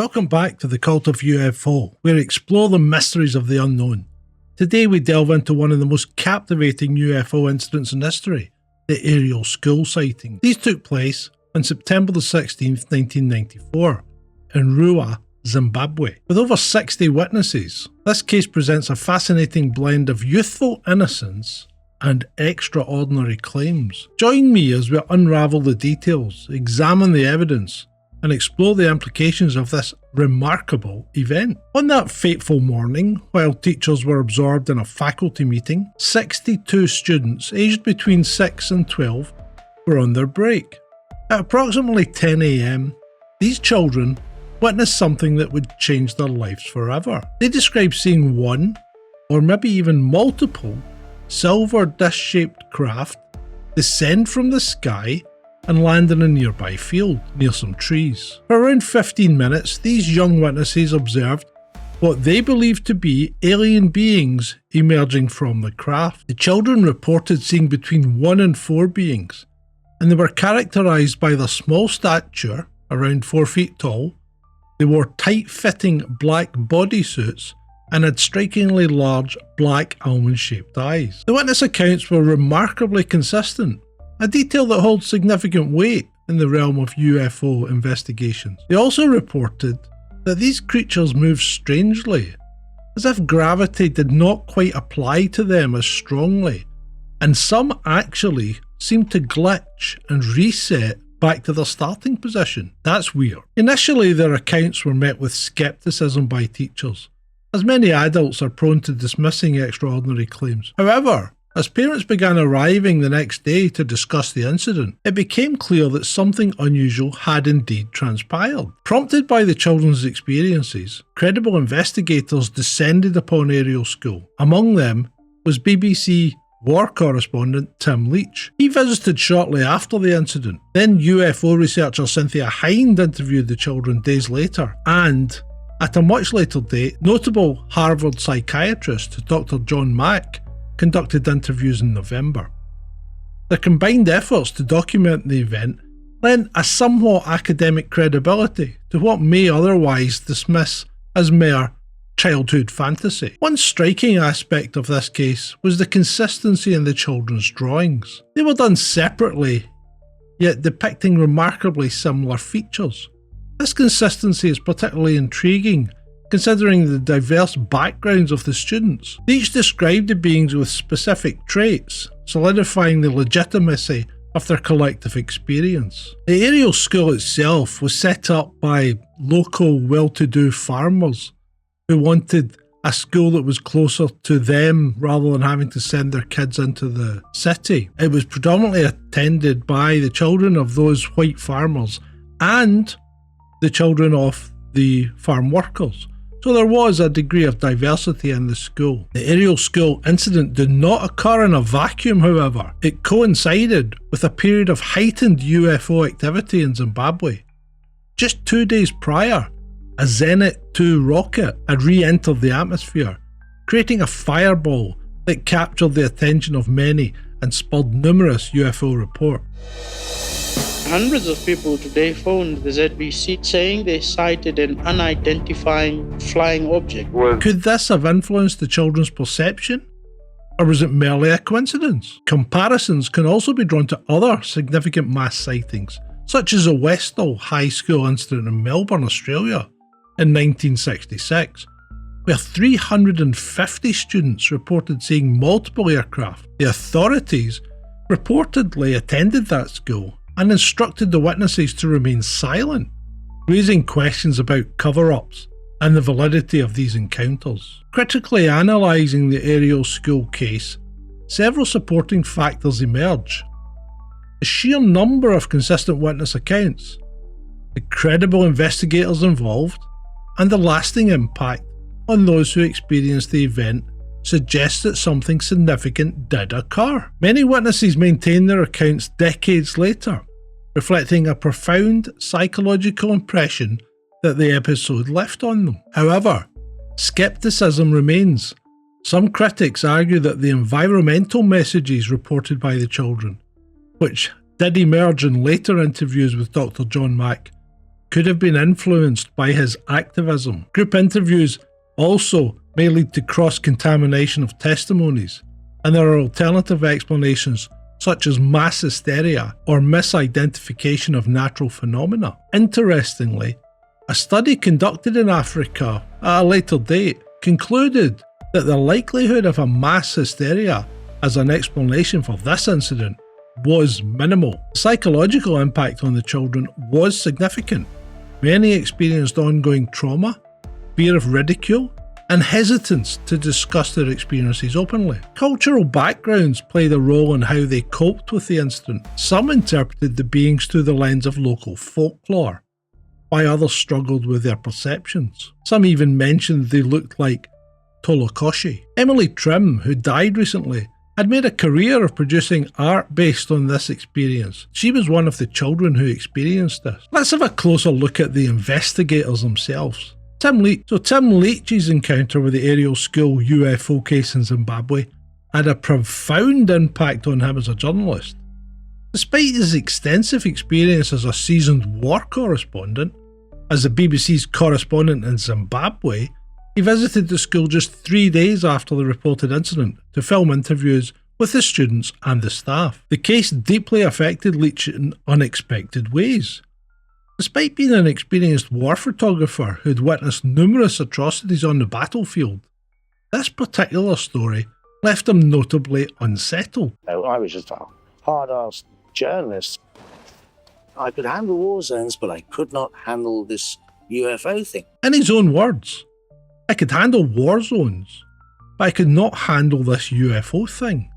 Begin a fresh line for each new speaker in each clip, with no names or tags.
Welcome back to the Cult of UFO, where we explore the mysteries of the unknown. Today we delve into one of the most captivating UFO incidents in history, the Ariel School sighting. These took place on September the 16th, 1994, in Rua, Zimbabwe. With over 60 witnesses, this case presents a fascinating blend of youthful innocence and extraordinary claims. Join me as we unravel the details, examine the evidence, and explore the implications of this remarkable event. On that fateful morning, while teachers were absorbed in a faculty meeting, 62 students aged between 6 and 12 were on their break. At approximately 10 AM, these children witnessed something that would change their lives forever. They described seeing one, or maybe even multiple, silver disc-shaped craft descend from the sky and land in a nearby field near some trees. For around 15 minutes, these young witnesses observed what they believed to be alien beings emerging from the craft. The children reported seeing between 1 and 4 beings, and they were characterised by their small stature, around 4 feet tall. They wore tight-fitting black bodysuits and had strikingly large black almond-shaped eyes. The witness accounts were remarkably consistent, a detail that holds significant weight in the realm of UFO investigations. They also reported that these creatures moved strangely, as if gravity did not quite apply to them as strongly, and some actually seemed to glitch and reset back to their starting position. That's weird. Initially, their accounts were met with skepticism by teachers, as many adults are prone to dismissing extraordinary claims. However, as parents began arriving the next day to discuss the incident, it became clear that something unusual had indeed transpired. Prompted by the children's experiences, credible investigators descended upon Ariel School. Among them was BBC war correspondent Tim Leach. He visited shortly after the incident. Then UFO researcher Cynthia Hind interviewed the children days later, and at a much later date, notable Harvard psychiatrist Dr. John Mack conducted interviews in November. Their combined efforts to document the event lent a somewhat academic credibility to what may otherwise dismiss as mere childhood fantasy. One striking aspect of this case was the consistency in the children's drawings. They were done separately, yet depicting remarkably similar features. This consistency is particularly intriguing considering the diverse backgrounds of the students. They each described the beings with specific traits, solidifying the legitimacy of their collective experience. The Ariel School itself was set up by local well-to-do farmers who wanted a school that was closer to them rather than having to send their kids into the city. It was predominantly attended by the children of those white farmers and the children of the farm workers. So there was a degree of diversity in the school. The Ariel School incident did not occur in a vacuum, however. It coincided with a period of heightened UFO activity in Zimbabwe. Just 2 days prior, a Zenit 2 rocket had re-entered the atmosphere, creating a fireball that captured the attention of many and spurred numerous UFO reports.
Hundreds of people today phoned the ZBC saying they sighted an unidentified flying object.
Could this have influenced the children's perception? Or was it merely a coincidence? Comparisons can also be drawn to other significant mass sightings, such as the Westall High School incident in Melbourne, Australia in 1966, where 350 students reported seeing multiple aircraft. The authorities reportedly attended that school and instructed the witnesses to remain silent, raising questions about cover-ups and the validity of these encounters. Critically analysing the Ariel School case, several supporting factors emerge. The sheer number of consistent witness accounts, the credible investigators involved, and the lasting impact on those who experienced the event suggests that something significant did occur. Many witnesses maintain their accounts decades later, reflecting a profound psychological impression that the episode left on them. However, skepticism remains. Some critics argue that the environmental messages reported by the children, which did emerge in later interviews with Dr. John Mack, could have been influenced by his activism. Group interviews also may lead to cross-contamination of testimonies, and there are alternative explanations such as mass hysteria or misidentification of natural phenomena. Interestingly, a study conducted in Africa at a later date concluded that the likelihood of a mass hysteria as an explanation for this incident was minimal. The psychological impact on the children was significant. Many experienced ongoing trauma, fear of ridicule, and hesitance to discuss their experiences openly. Cultural backgrounds played a role in how they coped with the incident. Some interpreted the beings through the lens of local folklore, while others struggled with their perceptions. Some even mentioned they looked like Tolokoshi. Emily Trim, who died recently, had made a career of producing art based on this experience. She was one of the children who experienced this. Let's have a closer look at the investigators themselves. Tim Leach's encounter with the Ariel School UFO case in Zimbabwe had a profound impact on him as a journalist. Despite his extensive experience as a seasoned war correspondent, as the BBC's correspondent in Zimbabwe, he visited the school just 3 days after the reported incident to film interviews with the students and the staff. The case deeply affected Leach in unexpected ways. Despite being an experienced war photographer who'd witnessed numerous atrocities on the battlefield, this particular story left him notably unsettled.
I was just a hard-ass journalist. I could handle war zones, but I could not handle this UFO thing.
In his own words, I could handle war zones, but I could not handle this UFO thing.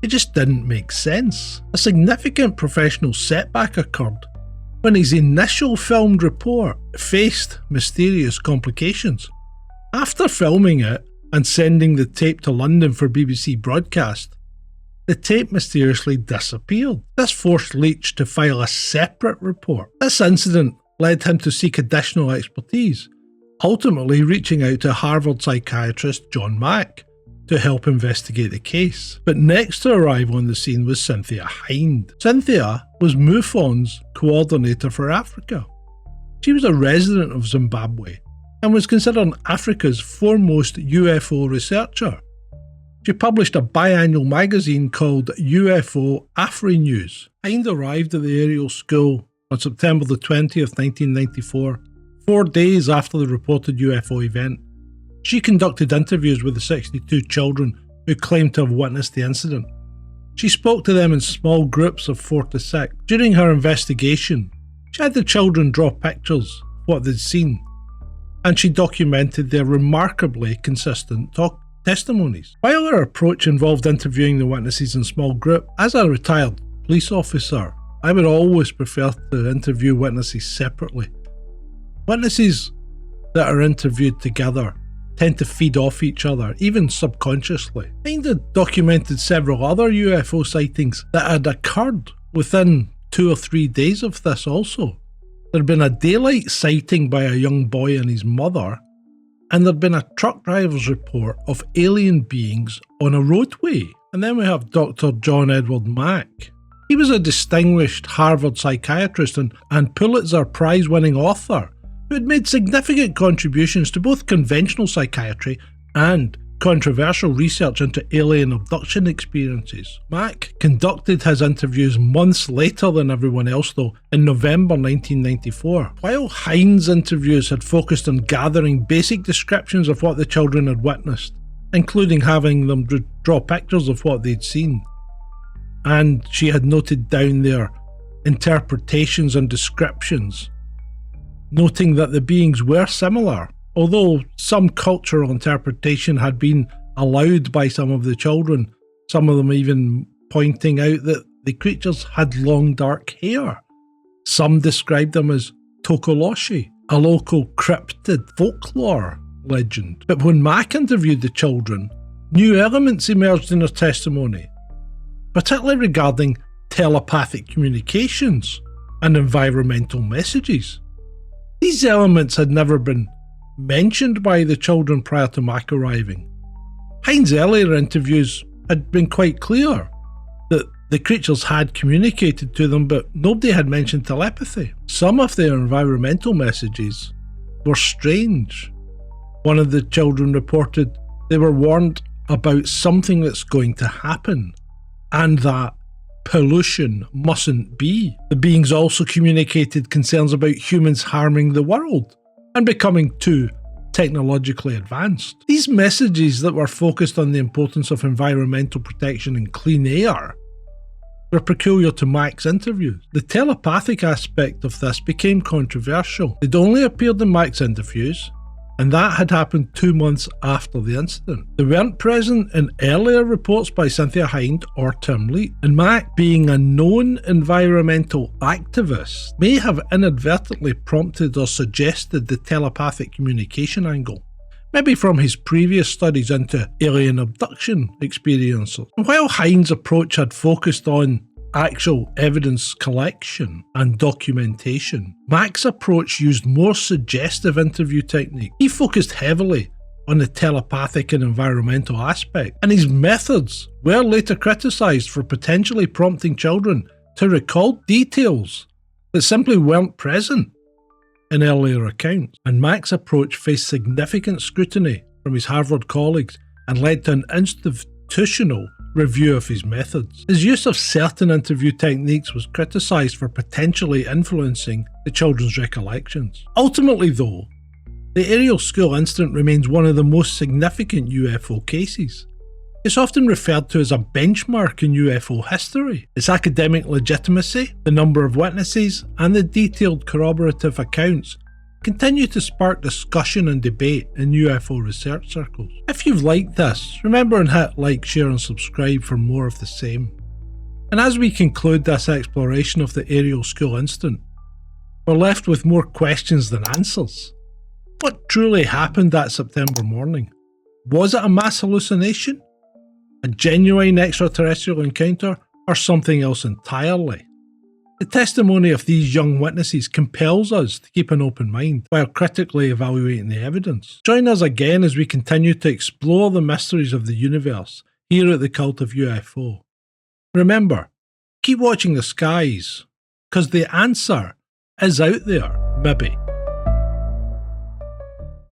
It just didn't make sense. A significant professional setback occurred when his initial filmed report faced mysterious complications. After filming it and sending the tape to London for BBC broadcast, the tape mysteriously disappeared. This forced Leach to file a separate report. This incident led him to seek additional expertise, ultimately reaching out to Harvard psychiatrist John Mack to help investigate the case. But next to arrive on the scene was Cynthia Hind. Cynthia was MUFON's coordinator for Africa. She was a resident of Zimbabwe and was considered Africa's foremost UFO researcher. She published a biannual magazine called UFO Afri News. Hind arrived at the Ariel School on September the 20th, 1994, 4 days after the reported UFO event. She conducted interviews with the 62 children who claimed to have witnessed the incident. She spoke to them in small groups of 4 to 6. During her investigation, she had the children draw pictures of what they'd seen, and she documented their remarkably consistent testimonies. While her approach involved interviewing the witnesses in small groups, as a retired police officer, I would always prefer to interview witnesses separately. Witnesses that are interviewed together tend to feed off each other, even subconsciously. Hind had documented several other UFO sightings that had occurred within 2 or 3 days of this also. There had been a daylight sighting by a young boy and his mother, and there had been a truck driver's report of alien beings on a roadway. And then we have Dr. John Edward Mack. He was a distinguished Harvard psychiatrist and Pulitzer Prize-winning author who had made significant contributions to both conventional psychiatry and controversial research into alien abduction experiences. Mack conducted his interviews months later than everyone else though, in November 1994. While Hind's interviews had focused on gathering basic descriptions of what the children had witnessed, including having them draw pictures of what they'd seen, and she had noted down their interpretations and descriptions, noting that the beings were similar, although some cultural interpretation had been allowed by some of the children, some of them even pointing out that the creatures had long dark hair. Some described them as Tokoloshi, a local cryptid folklore legend. But when Mack interviewed the children, new elements emerged in their testimony, particularly regarding telepathic communications and environmental messages. These elements had never been mentioned by the children prior to Mack arriving. Hind's earlier interviews had been quite clear that The creatures had communicated to them, but nobody had mentioned telepathy. Some of their environmental messages were strange. One of the children reported they were warned about something that's going to happen and that pollution mustn't be. The beings also communicated concerns about humans harming the world and becoming too technologically advanced. These messages that were focused on the importance of environmental protection and clean air were peculiar to Mac's interviews. The telepathic aspect of this became controversial. It only appeared in Mac's interviews, and that had happened 2 months after the incident. They weren't present in earlier reports by Cynthia Hind or Tim Leet, and Mac, being a known environmental activist, may have inadvertently prompted or suggested the telepathic communication angle, maybe from his previous studies into alien abduction experiences. And while Hind's approach had focused on actual evidence collection and documentation, Mac's approach used more suggestive interview technique. He focused heavily on the telepathic and environmental aspect, and his methods were later criticised for potentially prompting children to recall details that simply weren't present in earlier accounts. And Mac's approach faced significant scrutiny from his Harvard colleagues and led to an institutional review of his methods. His use of certain interview techniques was criticised for potentially influencing the children's recollections. Ultimately though, the Ariel School incident remains one of the most significant UFO cases. It's often referred to as a benchmark in UFO history. Its academic legitimacy, the number of witnesses, and the detailed corroborative accounts continue to spark discussion and debate in UFO research circles. If you've liked this, remember and hit like, share and subscribe for more of the same. And as we conclude this exploration of the Ariel School incident, we're left with more questions than answers. What truly happened that September morning? Was it a mass hallucination? A genuine extraterrestrial encounter? Or something else entirely? The testimony of these young witnesses compels us to keep an open mind while critically evaluating the evidence. Join us again as we continue to explore the mysteries of the universe here at the Cult of UFO. Remember, keep watching the skies, because the answer is out there, maybe.